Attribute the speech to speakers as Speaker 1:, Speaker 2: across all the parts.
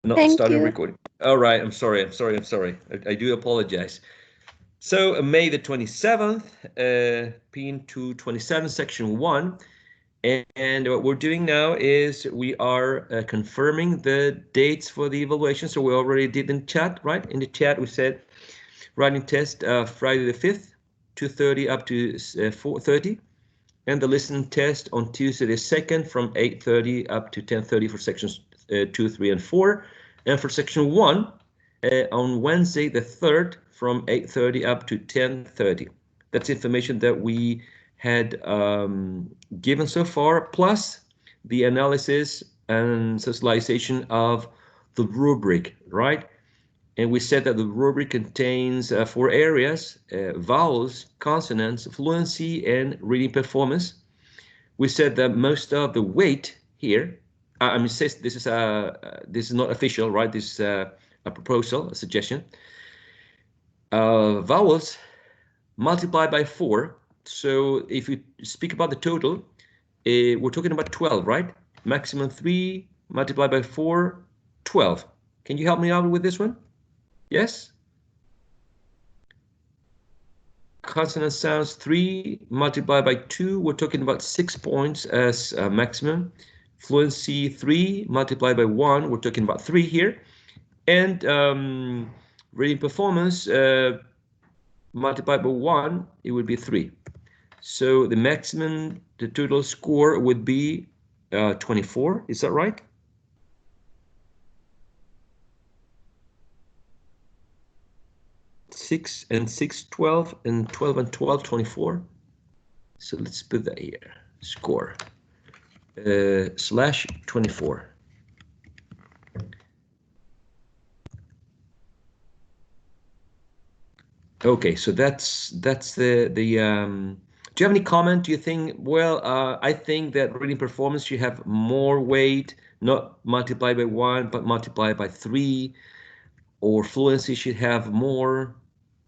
Speaker 1: Not
Speaker 2: Thank
Speaker 1: starting
Speaker 2: you.
Speaker 1: recording. All right, I'm sorry. I do apologize. So May the 27th, PIN227, section 1. And what we're doing now is we are confirming the dates for the evaluation. So we already did in chat, right? In the chat, we said writing test Friday the 5th, 2:30 up to 4:30. And the listening test on Tuesday the 2nd from 8:30 up to 10:30 for sections 2, 3, and 4. And for section 1, on Wednesday the 3rd from 8:30 up to 10:30. That's information that we had given so far, plus the analysis and socialization of the rubric, right? And we said that the rubric contains 4 areas: vowels, consonants, fluency, and reading performance. We said that most of the weight here, I mean, this is not official, right? This is a proposal, a suggestion. Vowels multiplied by 4. So if we speak about the total, we're talking about 12, right? Maximum 3 multiplied by 4, 12. Can you help me out with this one? Yes? Consonant sounds 3 multiplied by 2, we're talking about 6 points as maximum. Fluency 3 multiplied by 1, we're talking about 3 here. And reading performance multiplied by 1, it would be 3. So the maximum, the total score would be 24. Is that right? Six and 6, 12, and 12 and 12, 24. So let's put that here. Score slash 24. Okay, so that's the do you have any comment? Do you think, well, I think that reading performance should have more weight, not multiplied by 1, but multiplied by 3, or fluency should have more,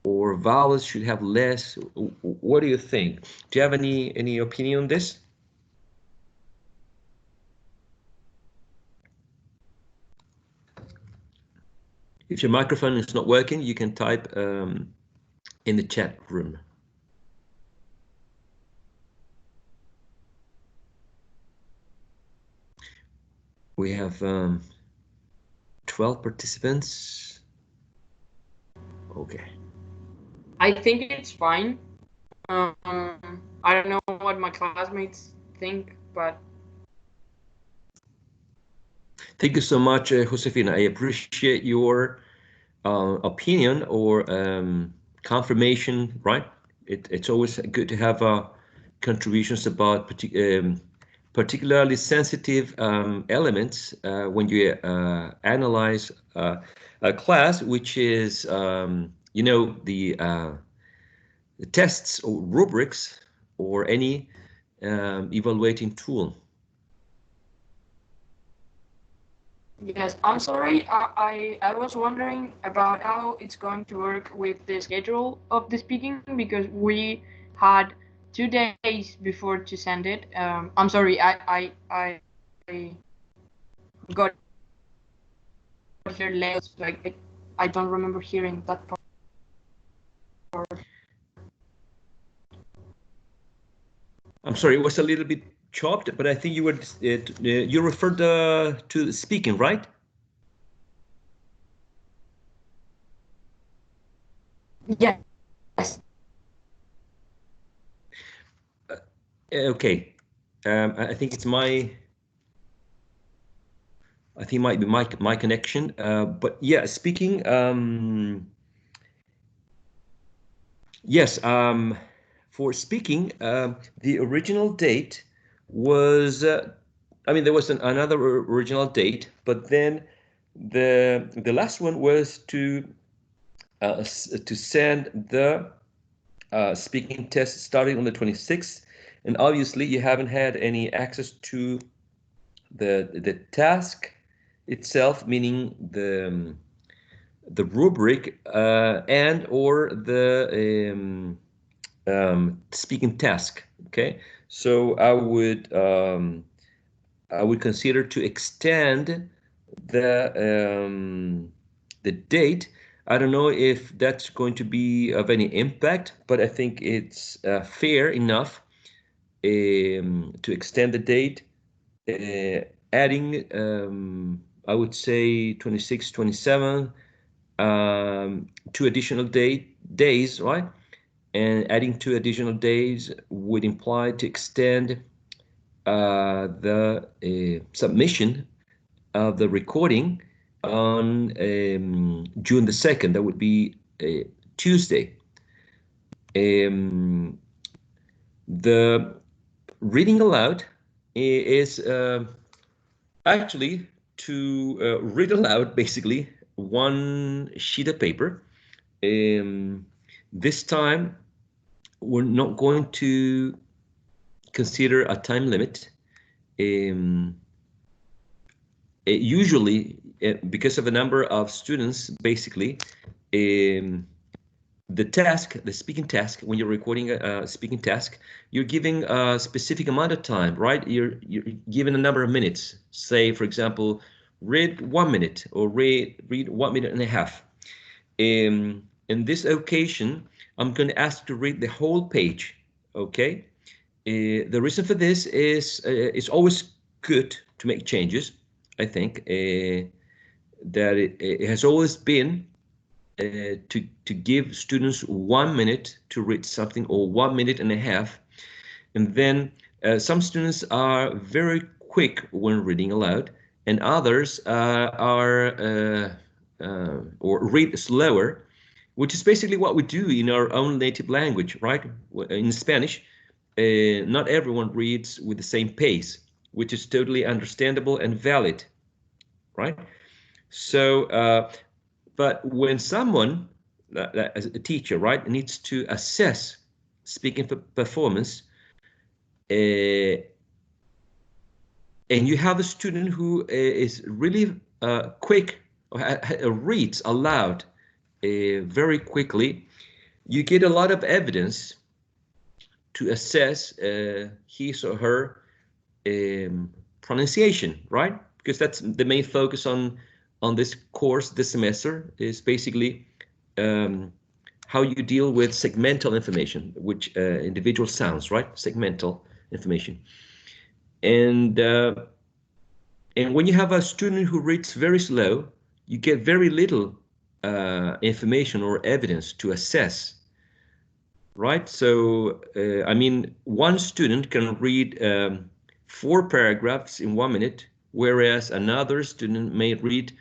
Speaker 1: or vowels should have less. What do you think? Do you have any opinion on this? If your microphone is not working, you can type in the chat room. We have 12 participants. Okay.
Speaker 3: I think it's fine. I don't know what my classmates think, but
Speaker 1: Thank you so much, Josefina. I appreciate your opinion or confirmation, right? It's always good to have contributions about particularly sensitive elements when you analyze a class, which is, the tests or rubrics or any evaluating tool.
Speaker 3: yes, I'm sorry. I was wondering about how it's going to work with the schedule of the speaking because we had 2 days before to send it. I'm sorry. I got here late. Like I don't remember hearing that part.
Speaker 1: I'm sorry, it was a little bit chopped, but I think you were you referred to speaking, right?
Speaker 3: Yes.
Speaker 1: Okay. I think it's I think it might be my connection. But yeah, speaking. Yes. For speaking, the original date was. I mean, there was another original date, but then the last one was to send the speaking test starting on the 26th, and obviously you haven't had any access to the task itself, meaning the rubric and or the speaking task. Okay, so I would consider to extend the date. I don't know if that's going to be of any impact, but I think it's fair enough to extend the date, adding, I would say 26, 27, two additional days, right? And adding two additional days would imply to extend the submission of the recording on June the 2nd. That would be Tuesday. The reading aloud is actually to read aloud basically one sheet of paper. This time we're not going to consider a time limit. Usually, because of the number of students, basically, the speaking task, when you're recording a speaking task, you're giving a specific amount of time, right? You're given a number of minutes. Say, for example, read 1 minute or read 1 minute and a half. In this occasion, I'm going to ask to read the whole page, okay? The reason for this is it's always good to make changes. I think that it has always been to give students 1 minute to read something or 1 minute and a half. And then some students are very quick when reading aloud, and others or read slower, which is basically what we do in our own native language, right? In Spanish, not everyone reads with the same pace, which is totally understandable and valid, right? So, but when someone, as a teacher, right, needs to assess speaking performance, and you have a student who is really quick, reads aloud very quickly, you get a lot of evidence to assess his or her pronunciation, right? Because that's the main focus on this course this semester, is basically how you deal with segmental information, which individual sounds, right? Segmental information. And when you have a student who reads very slow, you get very little information or evidence to assess, right? So, I mean, one student can read 4 paragraphs in 1 minute, whereas another student may read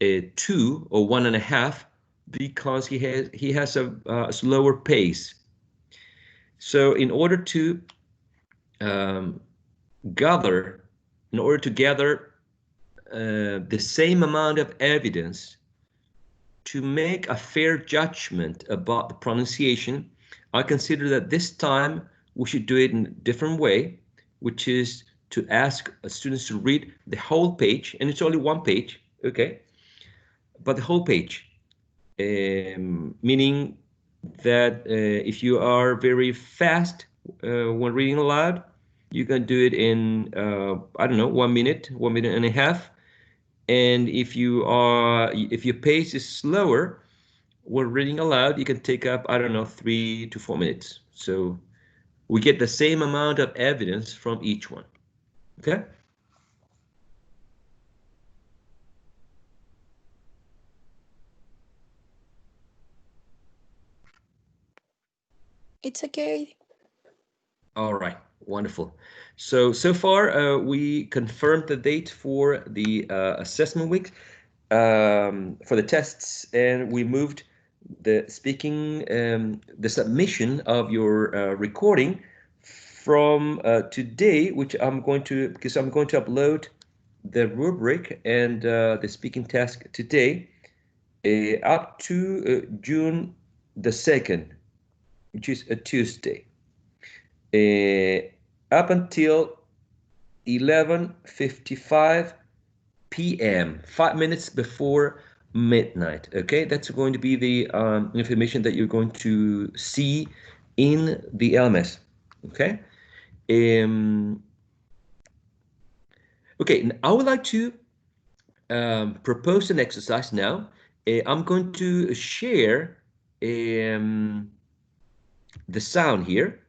Speaker 1: 2 or 1.5 because he has a slower pace. So, um, gather, in order to gather the same amount of evidence to make a fair judgment about the pronunciation, I consider that this time we should do it in a different way, which is to ask students to read the whole page, and it's only 1 page, okay? But the whole page, meaning that if you are very fast when reading aloud, you can do it in, I don't know, 1 minute, 1 minute and a half. And if your pace is slower, when reading aloud, you can take up, I don't know, 3 to 4 minutes. So we get the same amount of evidence from each one. Okay?
Speaker 2: It's okay.
Speaker 1: All right, wonderful. So far, we confirmed the date for the assessment week, for the tests, and we moved the the submission of your recording from today, which because I'm going to upload the rubric and the speaking task today, up to June the 2nd, which is a Tuesday, up until 11:55 p.m., 5 minutes before midnight. Okay, that's going to be the information that you're going to see in the LMS. Okay. Okay, I would like to propose an exercise now. I'm going to share the sound here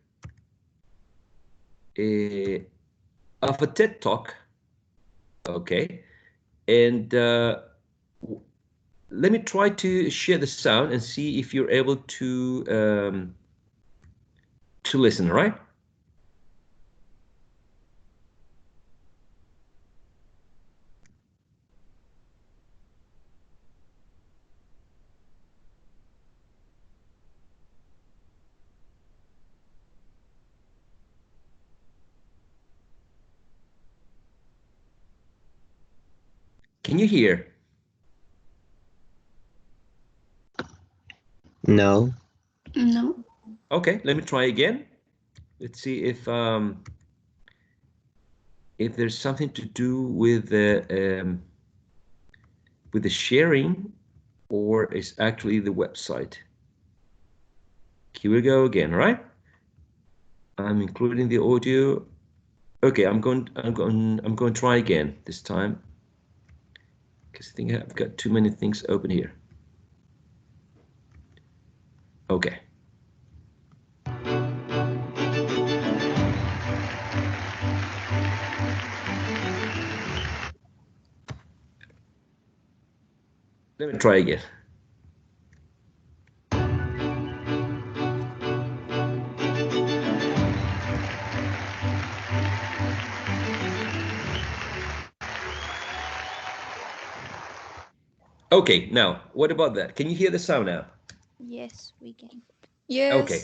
Speaker 1: of a TED Talk. Okay, and let me try to share the sound and see if you're able to listen, all right? Can you hear?
Speaker 2: No.
Speaker 3: No.
Speaker 1: Okay, let me try again. Let's see if there's something to do with the sharing, or it's actually the website. Here we go again, right? I'm including the audio. Okay, I'm going to try again this time, because I think I've got too many things open here. Okay. Let me try again. Okay, now, what about that? Can you hear the sound now?
Speaker 4: Yes, we can.
Speaker 3: Yes.
Speaker 1: Okay.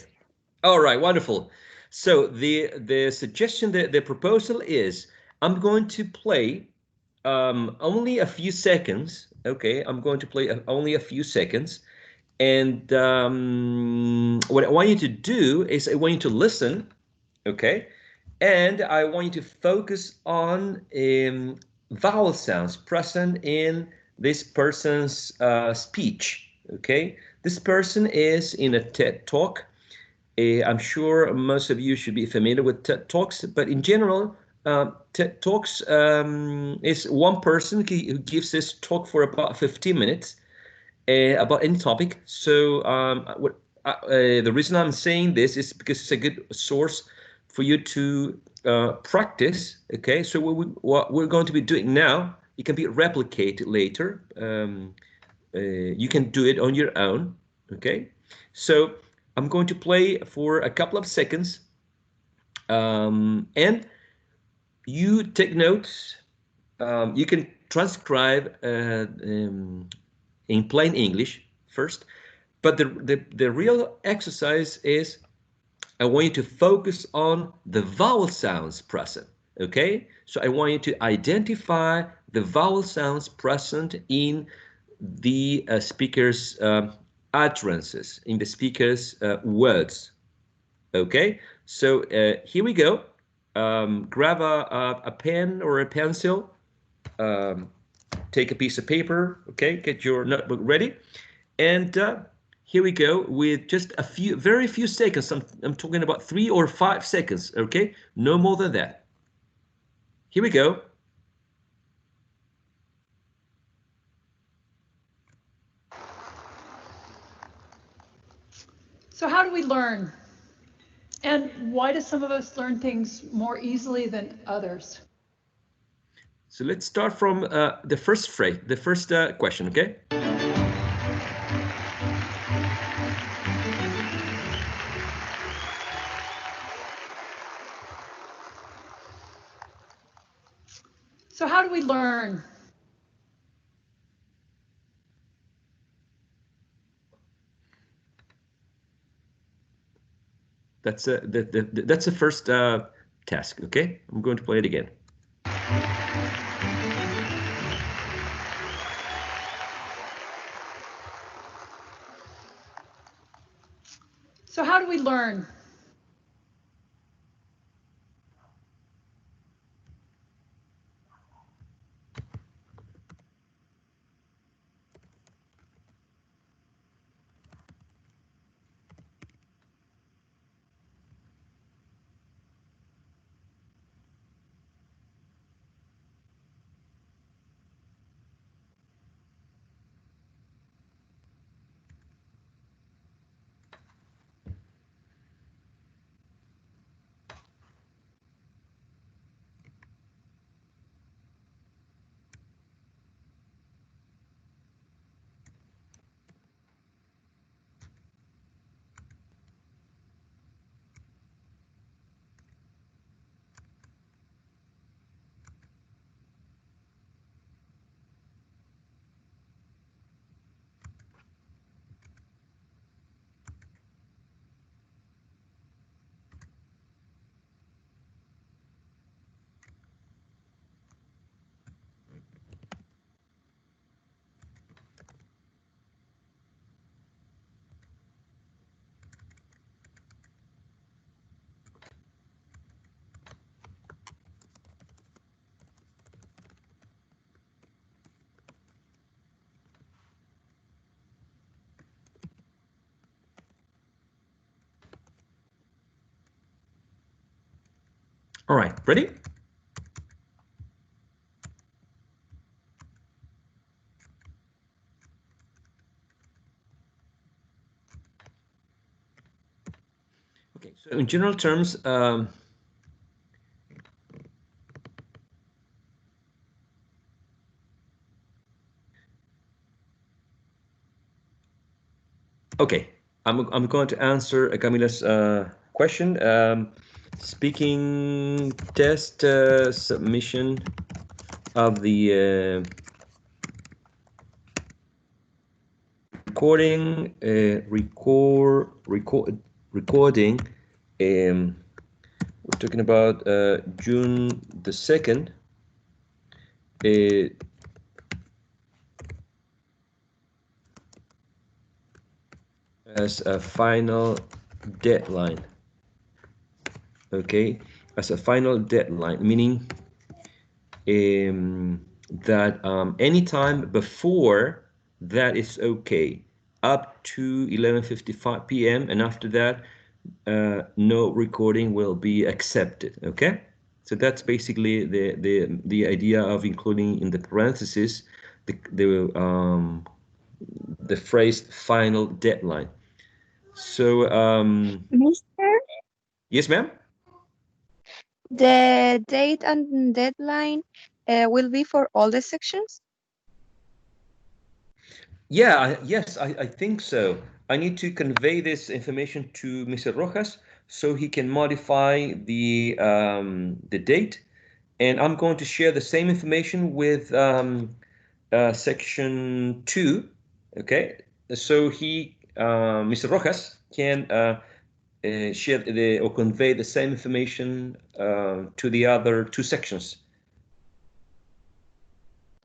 Speaker 1: All right, wonderful. So the suggestion, the proposal is, I'm going to play only a few seconds. Okay, I'm going to play only a few seconds. And what I want you to do is I want you to listen, okay? And I want you to focus on vowel sounds present in this person's speech, okay? This person is in a TED Talk. I'm sure most of you should be familiar with TED Talks, but in general, TED Talks is one person who gives this talk for about 15 minutes about any topic. So the reason I'm saying this is because it's a good source for you to practice. Okay, so what we're going to be doing now, it can be replicated later. You can do it on your own. Okay, so I'm going to play for a couple of seconds, and you take notes. You can transcribe in plain English first, but the real exercise is, I want you to focus on the vowel sounds present, okay? So I want you to identify the vowel sounds present in the speaker's utterances, in the speaker's words, okay? So here we go. Grab a pen or a pencil, take a piece of paper, okay? Get your notebook ready. And here we go with just a few, very few seconds. I'm talking about 3 or 5 seconds, okay? No more than that. Here we go.
Speaker 5: So how do we learn? And why do some of us learn things more easily than others?
Speaker 1: So let's start from the first phrase, the first question, okay?
Speaker 5: So how do we learn?
Speaker 1: That's that's the first task, okay? I'm going to play it again.
Speaker 5: So how do we learn?
Speaker 1: All right, ready? Okay, so in general terms, okay, I'm going to answer Camila's question. Speaking test submission of the recording, recording. We're talking about June the 2nd. As a final deadline. Okay, as a final deadline, meaning that anytime before that is okay, up to 11:55 p.m. and after that, no recording will be accepted. Okay, so that's basically the idea of including in the parentheses the phrase final deadline. So
Speaker 4: Mister,
Speaker 1: yes, ma'am.
Speaker 4: the date and deadline will be for all the sections?
Speaker 1: Yeah, yes, I think so. I need to convey this information to Mr. Rojas so he can modify the date, and I'm going to share the same information with section 2. Okay, so Mr. Rojas can share or convey the same information to the other 2 sections.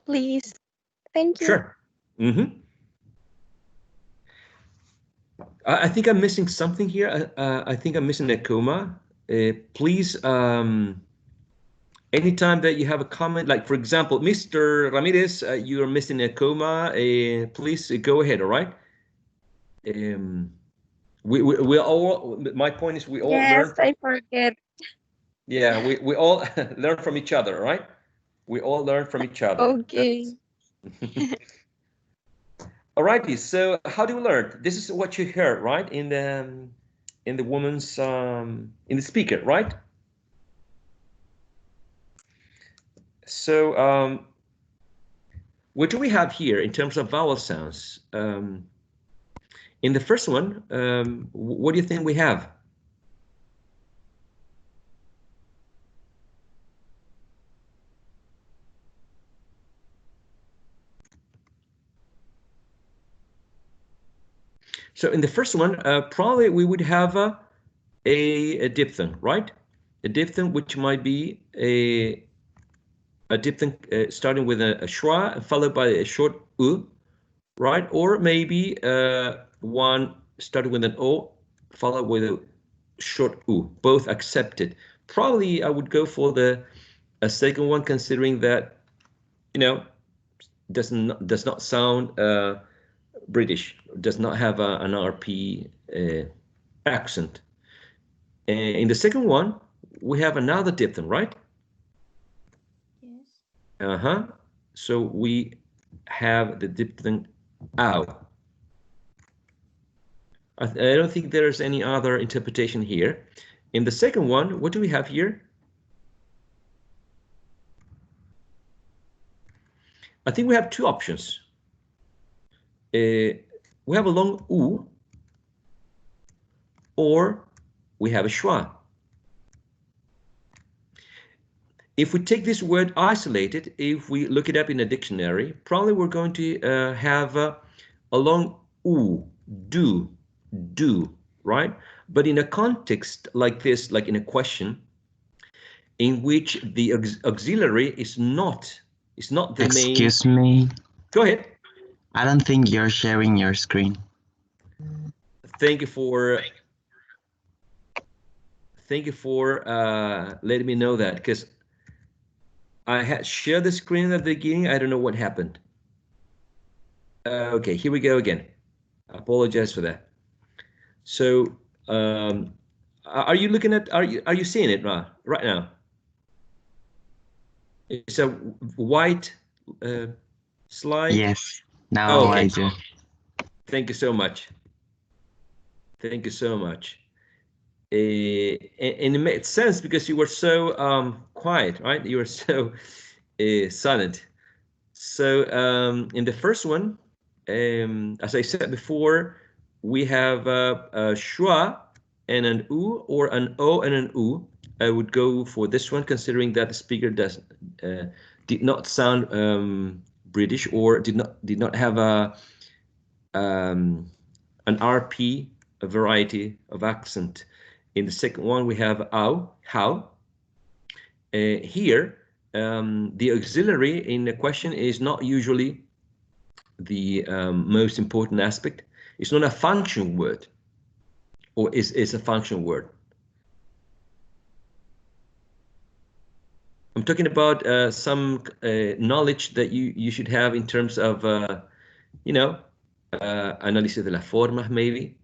Speaker 4: Please. Thank you.
Speaker 1: Sure. Mm-hmm. I think I'm missing something here. I think I'm missing a comma. Please, anytime that you have a comment, like for example, Mr. Ramirez, you're missing a comma. Please go ahead. All right. We all. My point is, we all
Speaker 4: Yes,
Speaker 1: learn.
Speaker 4: I forget.
Speaker 1: Yeah, we all learn from each other. Right. We all learn from each other.
Speaker 4: Okay.
Speaker 1: Alrighty, so how do we learn? This is what you heard, right? In the woman's in the speaker, right? So what do we have here in terms of vowel sounds? In the first one, what do you think we have? So in the first one, probably we would have a diphthong, right? A diphthong, which might be a diphthong starting with a schwa followed by a short u, right? Or maybe one starting with an o followed with a short u, both accepted. Probably I would go for the second one, considering that, you know, does not sound British, does not have an RP accent. In the second one, we have another diphthong, right?
Speaker 4: Yes.
Speaker 1: So we have the diphthong ow. I don't think there's any other interpretation here. In the second one, what do we have here? I think we have 2 options. We have a long u, or we have a schwa. If we take this word isolated, if we look it up in a dictionary, probably we're going to have a long u, do, right? But in a context like this, like in a question, in which the auxiliary is not the main.
Speaker 2: Excuse me.
Speaker 1: Go ahead.
Speaker 2: I don't think you're sharing your screen.
Speaker 1: Thank you for letting me know that, because I had shared the screen at the beginning. I don't know what happened. Okay, here we go again. I apologize for that. So, are you looking at? Are you seeing it right now? It's a white slide.
Speaker 2: Yes. Now
Speaker 1: Oh, okay.
Speaker 2: I do.
Speaker 1: Thank you so much. Thank you so much. And it made sense because you were so quiet, right? You were so silent. So in the first one, as I said before, we have a schwa and an u, or an o and an u. I would go for this one, considering that the speaker did not sound British, or did not have an RP, a variety of accent. In the second one, we have ow, how. Here, the auxiliary in the question is not usually the most important aspect. It's not a function word, or is a function word. I'm talking about some knowledge that you should have in terms of, you know, análisis de las formas, maybe,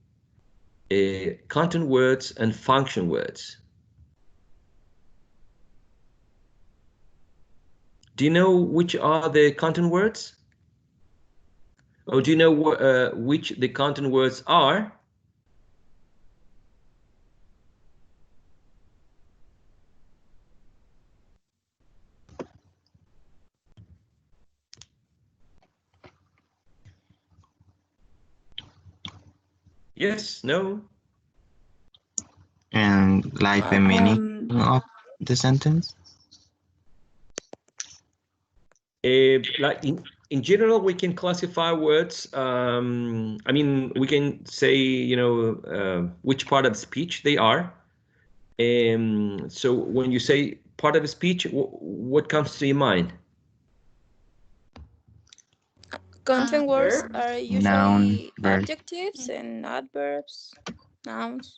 Speaker 1: content words and function words. Do you know which are the content words? Or do you know which the content words are? Yes, no?
Speaker 2: And like the meaning of the sentence?
Speaker 1: Like in general, we can classify words. I mean, we can say, you know, which part of the speech they are. So when you say part of the speech, what comes to your mind?
Speaker 6: Content words
Speaker 3: Verb.
Speaker 6: are
Speaker 2: Noun,
Speaker 6: usually
Speaker 2: verb.
Speaker 6: adjectives and adverbs, nouns.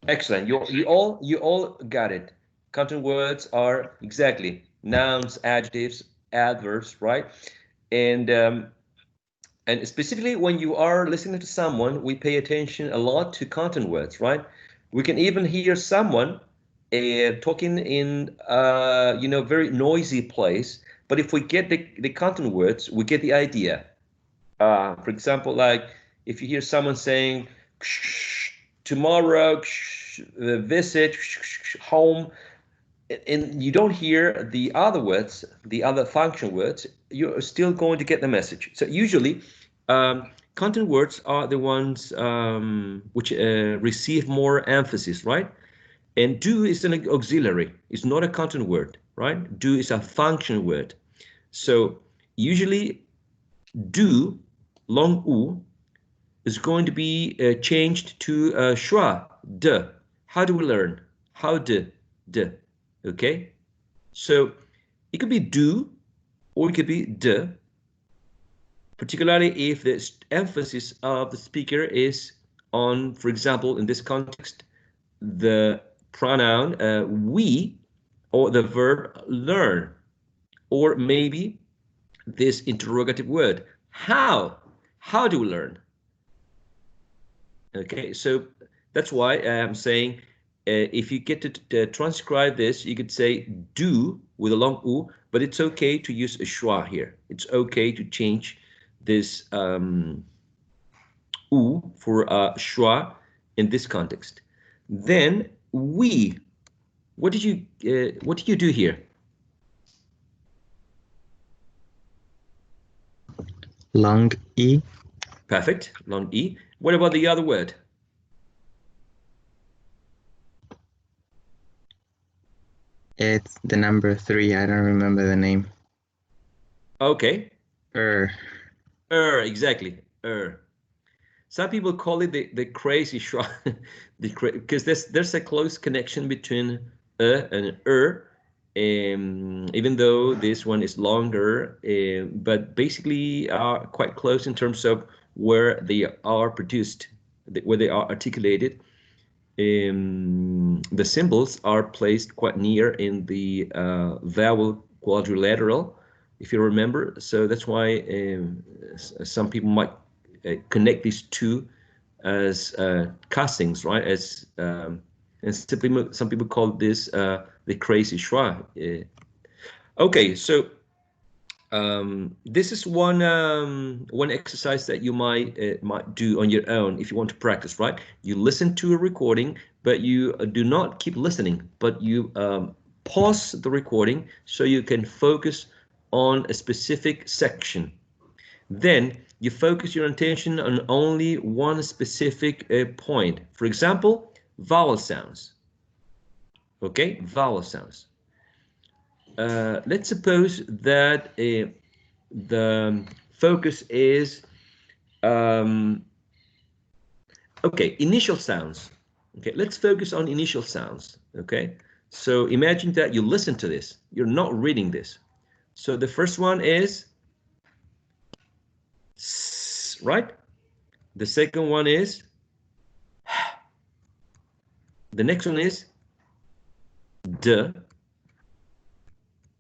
Speaker 1: Excellent. You all got it. Content words are exactly nouns, adjectives, adverbs, right? And specifically when you are listening to someone, we pay attention a lot to content words, right? We can even hear someone talking in you know, very noisy place, but if we get the content words, we get the idea. For example, like if you hear someone saying tomorrow, visit, home, and you don't hear the other words, the other function words, you're still going to get the message. So usually, content words are the ones which receive more emphasis, right? And do is an auxiliary. It's not a content word, right? Do is a function word. So usually, do, long u, is going to be changed to schwa, de. How do we learn? How de, de. Okay? So it could be do, or it could be de, particularly if the emphasis of the speaker is on, for example, in this context, the pronoun we, or the verb learn, or maybe this interrogative word, how do we learn? Okay, so that's why I'm saying if you get to transcribe this, you could say do with a long u, but it's okay to use a schwa here. It's okay to change this u for schwa in this context. Then we, what did you do here?
Speaker 2: Long E.
Speaker 1: Perfect, long e. What about the other word?
Speaker 2: It's the number 3. I don't remember the name.
Speaker 1: Okay. Exactly. Some people call it the crazy schwa, because there's a close connection between and even though this one is longer, but basically are quite close in terms of where they are produced, where they are articulated. The symbols are placed quite near in the vowel quadrilateral, if you remember. So that's why some people might connect these two as castings, right? As and simply some people call this the crazy schwa. Okay, so this is one exercise that you might do on your own if you want to practice, right? You listen to a recording, but you do not keep listening, but you pause the recording so you can focus on a specific section. Then you focus your attention on only one specific point. For example, vowel sounds. Okay, vowel sounds. Let's suppose that the focus is okay, initial sounds. Okay, let's focus on initial sounds. Okay, so imagine that you listen to this. You're not reading this. So the first one is S, right? The second one is the next one is D.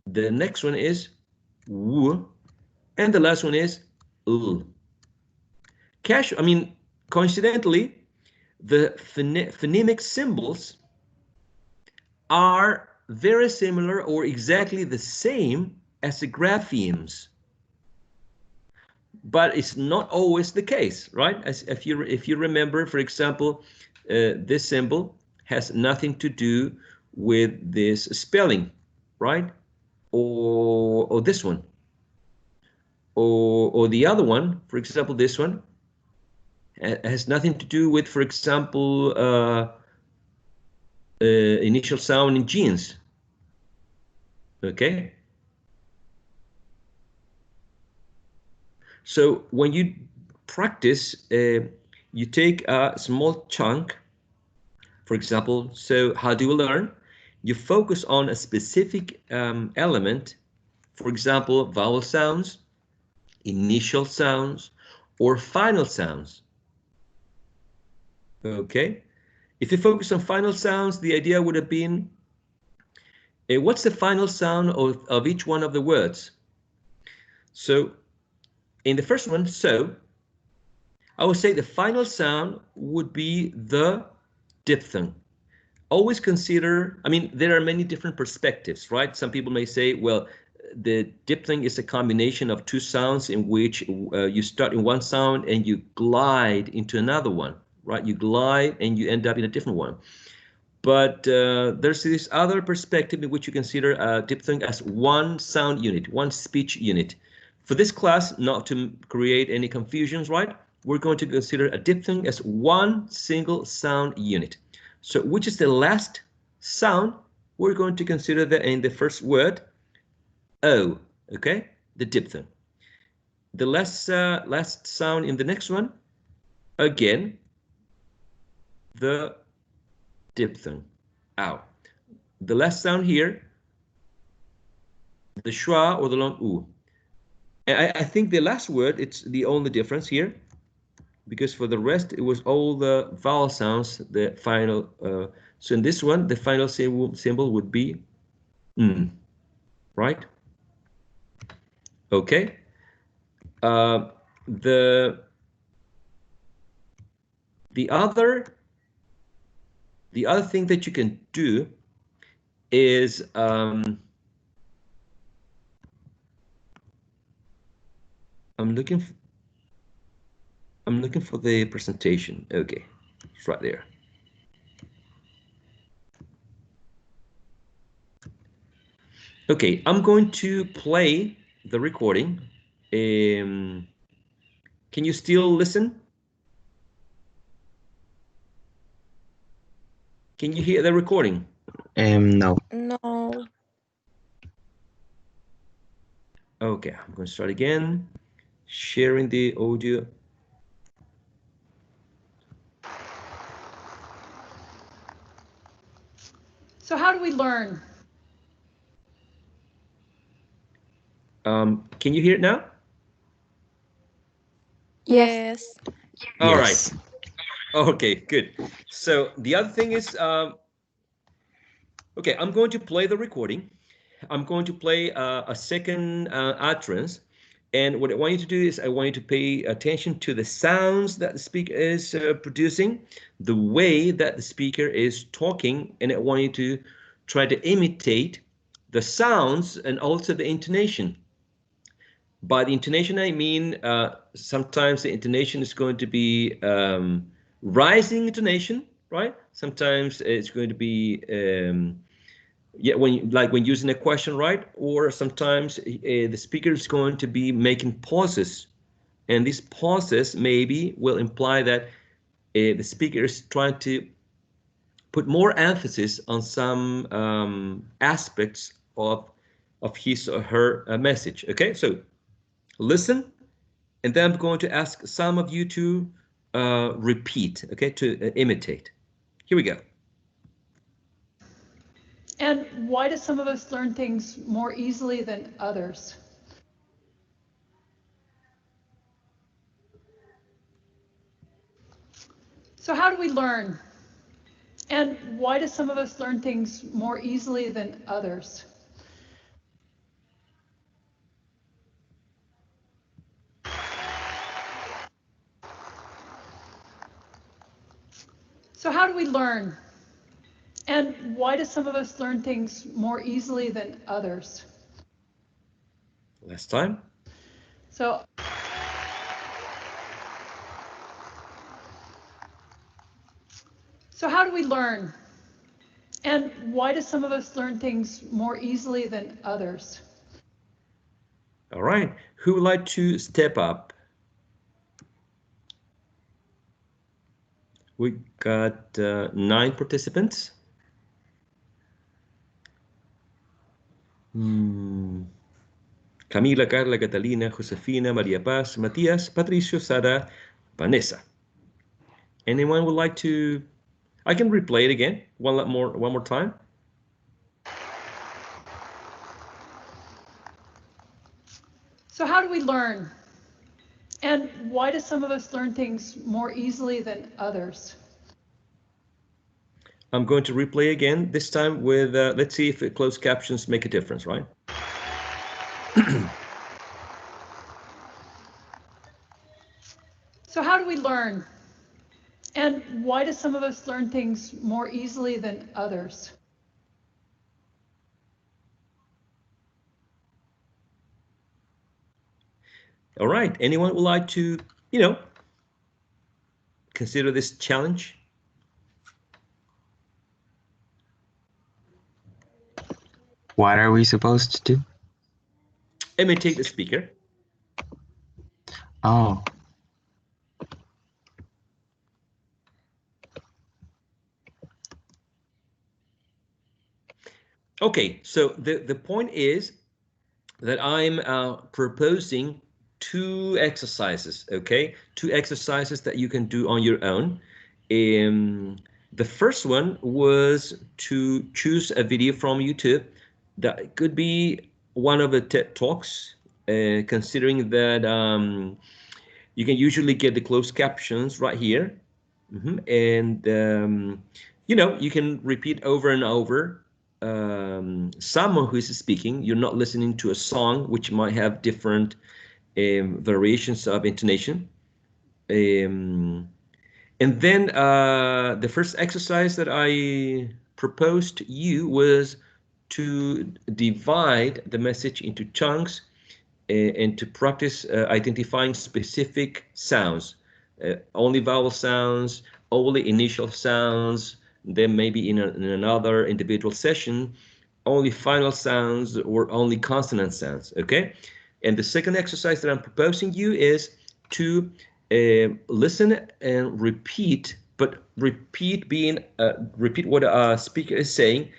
Speaker 1: The next one is W. And the last one is L. Coincidentally, the phonemic symbols are very similar or exactly the same as the graphemes. But it's not always the case, right? As if you remember, for example, this symbol has nothing to do with this spelling, right? Or this one, or the other one, for example, this one has nothing to do with, for example, initial sound in jeans. Okay. So when you practice, you take a small chunk, for example, so how do you learn? You focus on a specific element, for example, vowel sounds, initial sounds, or final sounds. Okay. If you focus on final sounds, the idea would have been, what's the final sound of each one of the words? So in the first one, so, I would say the final sound would be the diphthong. Always consider, there are many different perspectives, right? Some people may say, well, the diphthong is a combination of two sounds in which you start in one sound and you glide into another one, right? You glide and you end up in a different one. But there's this other perspective in which you consider a diphthong as one sound unit, one speech unit. For this class, not to create any confusions, right? We're going to consider a diphthong as one single sound unit. So which is the last sound? We're going to consider that in the first word, O, okay? The diphthong. The last sound in the next one, again, the diphthong, ow. The last sound here, the schwa or the long u. And I think the last word, it's the only difference here, because for the rest, it was all the vowel sounds, the final. So in this one, the final symbol would be right? Okay. The other thing that you can do is I'm looking for the presentation. Okay, it's right there. Okay, I'm going to play the recording. Can you still listen? Can you hear the recording?
Speaker 2: No.
Speaker 6: No.
Speaker 1: Okay, I'm going to start again. Sharing the audio.
Speaker 5: So how do we learn?
Speaker 1: Can you hear it now?
Speaker 6: Yes.
Speaker 1: All
Speaker 2: Yes.
Speaker 1: right. Okay, good. So the other thing is, okay, I'm going to play the recording. I'm going to play a second utterance. And what I want you to do is I want you to pay attention to the sounds that the speaker is producing, the way that the speaker is talking, and I want you to try to imitate the sounds and also the intonation. By the intonation, I mean sometimes the intonation is going to be rising intonation, right? Sometimes it's going to be yeah, when using a question, right? Or sometimes the speaker is going to be making pauses, and these pauses maybe will imply that the speaker is trying to put more emphasis on some aspects of his or her message. Okay, so listen, and then I'm going to ask some of you to repeat, okay, to imitate. Here we go.
Speaker 5: And why do some of us learn things more easily than others? So how do we learn? And why do some of us learn things more easily than others? So how do we learn? And why do some of us learn things more easily than others?
Speaker 1: Last time.
Speaker 5: So how do we learn? And why do some of us learn things more easily than others?
Speaker 1: All right. Who would like to step up? We got 9 participants. Camila, Carla, Catalina, Josefina, Maria Paz, Matías, Patricio, Sara, Vanessa. Anyone would like to? I can replay it again one more time.
Speaker 5: So how do we learn? And why do some of us learn things more easily than others?
Speaker 1: I'm going to replay again, this time with, let's see if closed captions make a difference, right?
Speaker 5: So how do we learn? And why do some of us learn things more easily than others?
Speaker 1: All right, anyone would like to, consider this challenge?
Speaker 2: What are we supposed to do?
Speaker 1: Imitate the speaker.
Speaker 2: Oh,
Speaker 1: Okay, so the point is that I'm proposing 2 exercises, okay? 2 exercises that you can do on your own. The first one was to choose a video from YouTube that could be one of the TED Talks, considering that you can usually get the closed captions right here. And, you can repeat over and over someone who is speaking. You're not listening to a song which might have different variations of intonation. And then the first exercise that I proposed to you was to divide the message into chunks and to practice identifying specific sounds, only vowel sounds, only initial sounds, then maybe in another individual session, only final sounds or only consonant sounds, okay? And the second exercise that I'm proposing you is to listen and repeat, but repeat what a speaker is saying,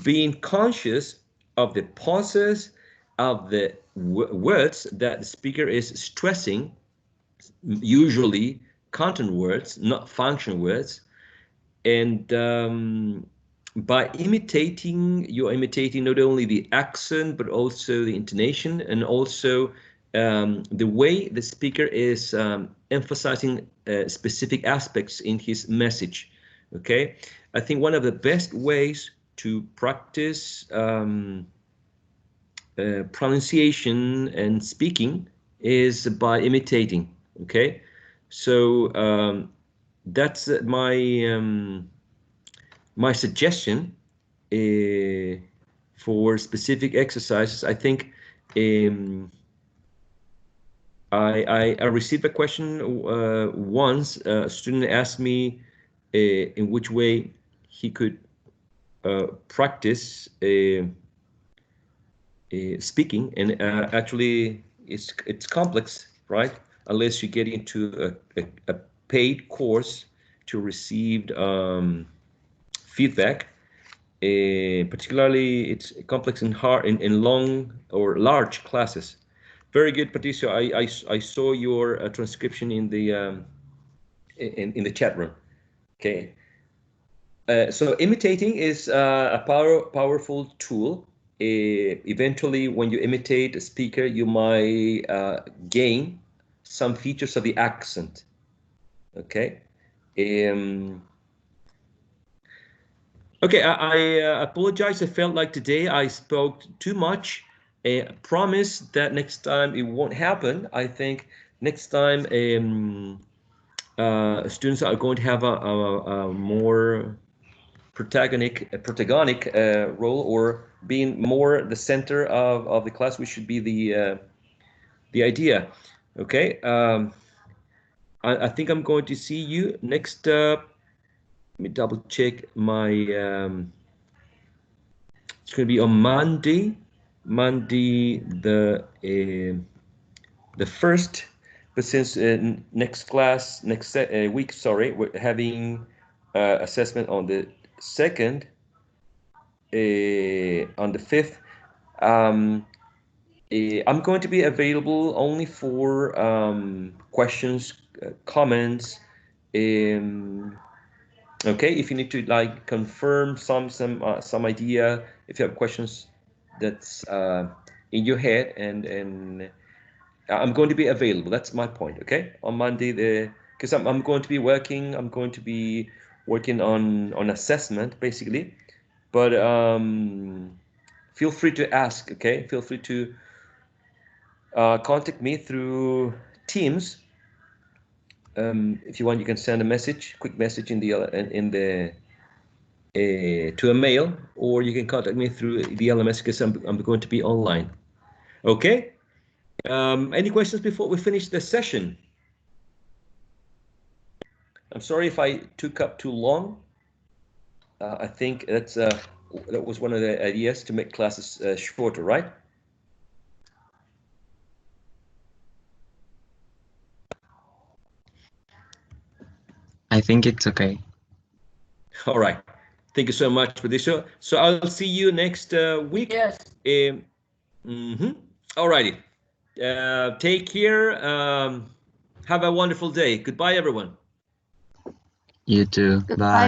Speaker 1: being conscious of the pauses, of the words that the speaker is stressing, usually content words, not function words. And by imitating, you're imitating not only the accent, but also the intonation, and also the way the speaker is emphasizing specific aspects in his message. Okay, I think one of the best ways to practice pronunciation and speaking is by imitating. Okay, so that's my suggestion for specific exercises. I think I received a question once. A student asked me in which way he could practice speaking, and actually it's complex, right? Unless you get into a paid course to receive feedback. Particularly, it's complex and hard in long or large classes. Very good, Patricio. I saw your transcription in the chat room. Okay. So imitating is a powerful tool. Eventually, when you imitate a speaker, you might gain some features of the accent. Okay. Okay, I apologize. I felt like today I spoke too much. Promise that next time it won't happen. I think next time students are going to have a more protagonic role, or being more the center of the class, which should be the idea. Okay, I think I'm going to see you next. Let me double check my. It's going to be on Monday, the 1st. But since next week, sorry, we're having assessment on the 2nd, on the 5th. I'm going to be available only for questions, comments. Okay, if you need to like confirm some idea, if you have questions that's in your head, and I'm going to be available. That's my point. Okay, on Monday, because I'm going to be working. I'm going to be working on assessment basically, but feel free to ask. Okay, feel free to contact me through Teams. If you want, you can send a message, quick message in the to a mail, or you can contact me through the LMS, because I'm going to be online. Okay. Any questions before we finish the session? I'm sorry if I took up too long. I think that was one of the ideas, to make classes shorter, right?
Speaker 2: I think it's okay.
Speaker 1: All right. Thank you so much for this show. So I'll see you next week.
Speaker 3: Yes.
Speaker 1: All righty. Take care. Have a wonderful day. Goodbye, everyone.
Speaker 2: You too.
Speaker 4: Goodbye.
Speaker 2: Bye.